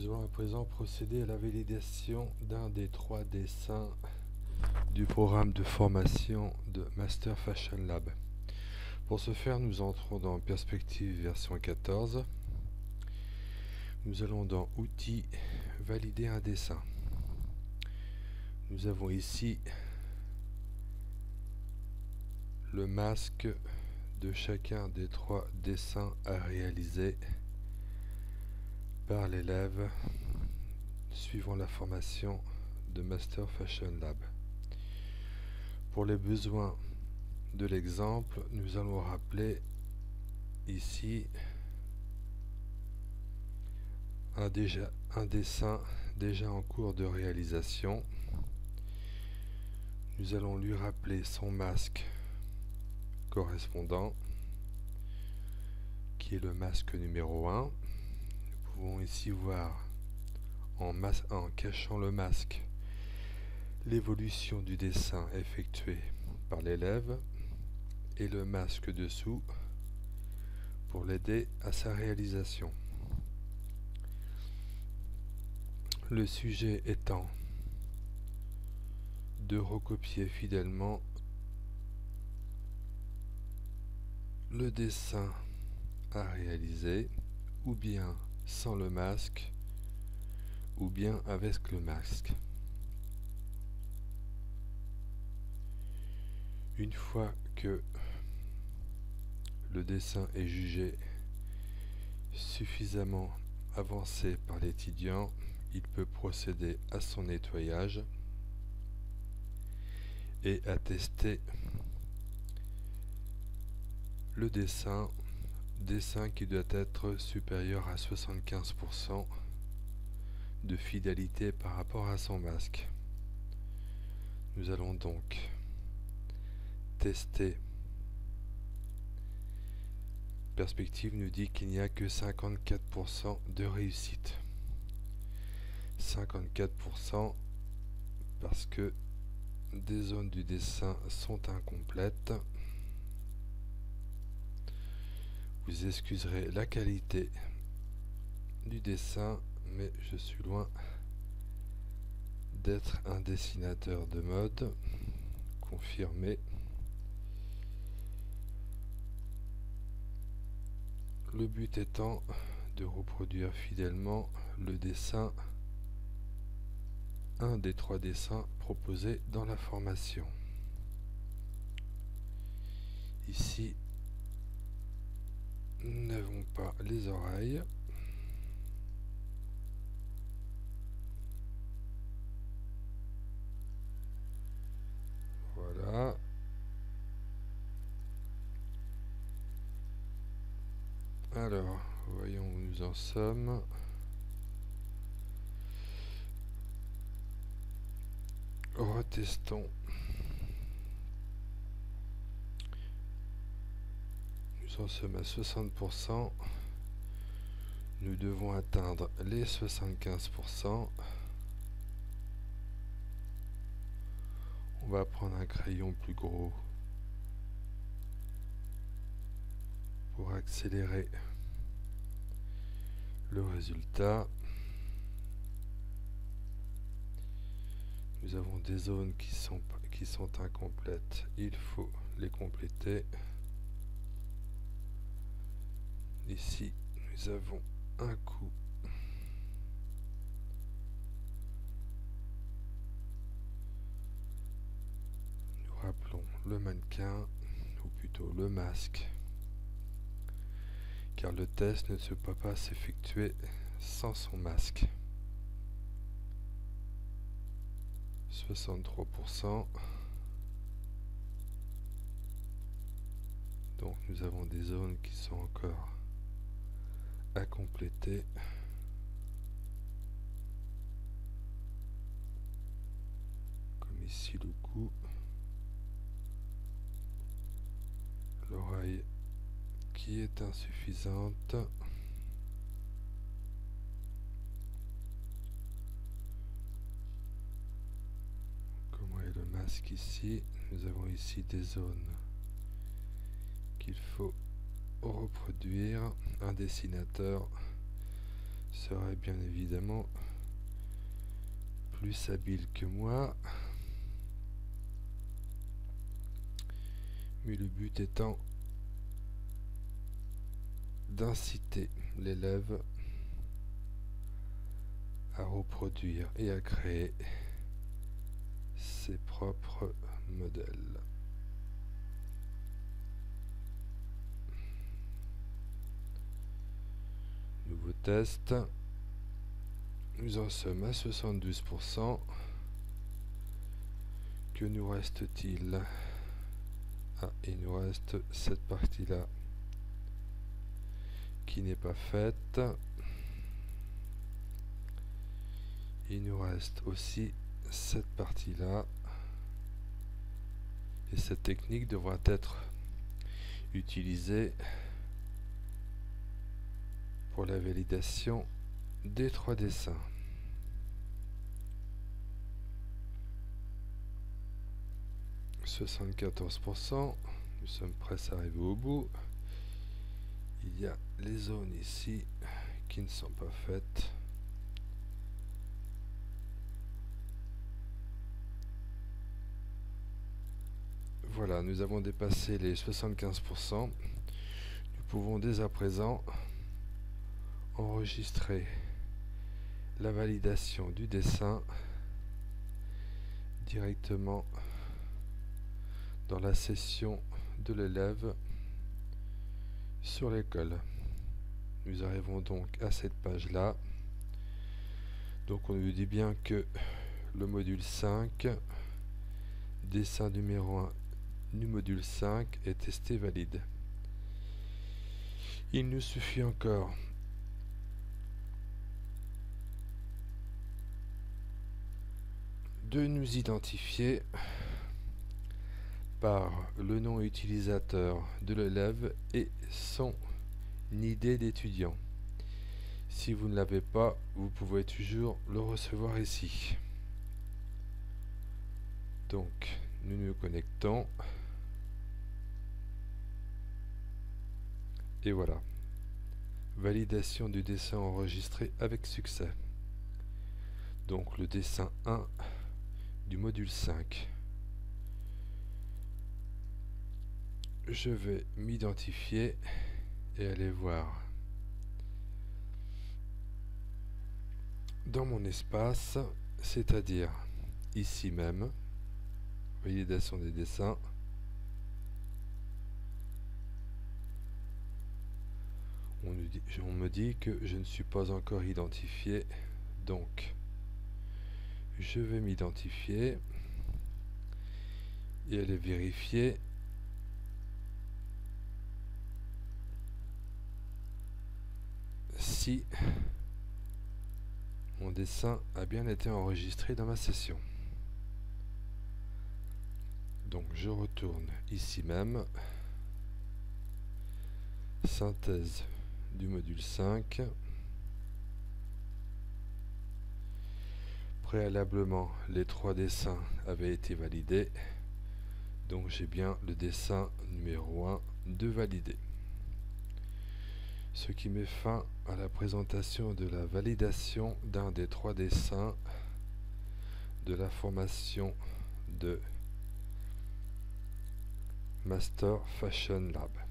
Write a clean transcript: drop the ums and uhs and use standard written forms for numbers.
Nous allons à présent procéder à la validation d'un des 3 dessins du programme de formation de Master Fashion Lab. Pour ce faire, nous entrons dans Perspective version 14. Nous allons dans Outils, valider un dessin. Nous avons ici le masque de chacun des 3 dessins à réaliser par l'élève suivant la formation de Master Fashion Lab. Pour les besoins de l'exemple, nous allons rappeler ici un dessin déjà en cours de réalisation. Nous allons lui rappeler son masque correspondant, qui est le masque numéro 1. Nous pouvons ici voir en cachant le masque l'évolution du dessin effectué par l'élève et le masque dessous pour l'aider à sa réalisation. Le sujet étant de recopier fidèlement le dessin à réaliser, ou bien sans le masque, ou bien avec le masque. Une fois que le dessin est jugé suffisamment avancé par l'étudiant, il peut procéder à son nettoyage et attester le dessin qui doit être supérieur à 75% de fidélité par rapport à son masque. Nous allons donc tester. Perspective nous dit qu'il n'y a que 54% de réussite. 54% parce que des zones du dessin sont incomplètes. Vous excuserez la qualité du dessin, mais je suis loin d'être un dessinateur de mode confirmé. Le but étant de reproduire fidèlement le dessin, un des 3 dessins proposés dans la formation. Ici, nous n'avons pas les oreilles. Voilà. Alors, voyons où nous en sommes. Retestons. Nous en sommes à 60%. Nous devons atteindre les 75%. On va prendre un crayon plus gros pour accélérer le résultat. Nous avons des zones qui sont incomplètes. Il faut les compléter. Ici, nous avons un coup. Nous rappelons le mannequin, ou plutôt le masque, car le test ne peut pas s'effectuer sans son masque. 63%. Donc nous avons des zones qui sont encore à compléter. Comme ici le cou, l'oreille qui est insuffisante. Comment est le masque ici? Nous avons ici des zones qu'il faut reproduire. Un dessinateur serait bien évidemment plus habile que moi. Mais le but étant d'inciter l'élève à reproduire et à créer ses propres modèles. Nouveau test. Nous en sommes à 72%. Que nous reste-t-il? Ah, il nous reste cette partie-là qui n'est pas faite. Il nous reste aussi cette partie-là. Et cette technique devra être utilisée pour la validation des 3 dessins. « 74%, nous sommes presque arrivés au bout. Il y a les zones ici qui ne sont pas faites. Voilà, nous avons dépassé les 75%. Nous pouvons dès à présent enregistrer la validation du dessin directement dans la session de l'élève sur l'école. Nous arrivons donc à cette page-là. Donc on nous dit bien que le module 5, dessin numéro 1 du module 5 est testé valide. Il nous suffit encore de nous identifier par le nom utilisateur de l'élève et son idée d'étudiant. Si vous ne l'avez pas, vous pouvez toujours le recevoir ici. Donc, nous nous connectons. Et voilà. Validation du dessin enregistré avec succès. Donc, le dessin 1 du module 5. Je vais m'identifier et aller voir dans mon espace, c'est-à-dire ici même, validation des dessins. On me dit que je ne suis pas encore identifié, donc je vais m'identifier et aller vérifier si mon dessin a bien été enregistré dans ma session. Donc je retourne ici même, synthèse du module 5. Préalablement, les 3 dessins avaient été validés, donc j'ai bien le dessin numéro 1 de validé. Ce qui met fin à la présentation de la validation d'un des 3 dessins de la formation de Master Fashion Lab.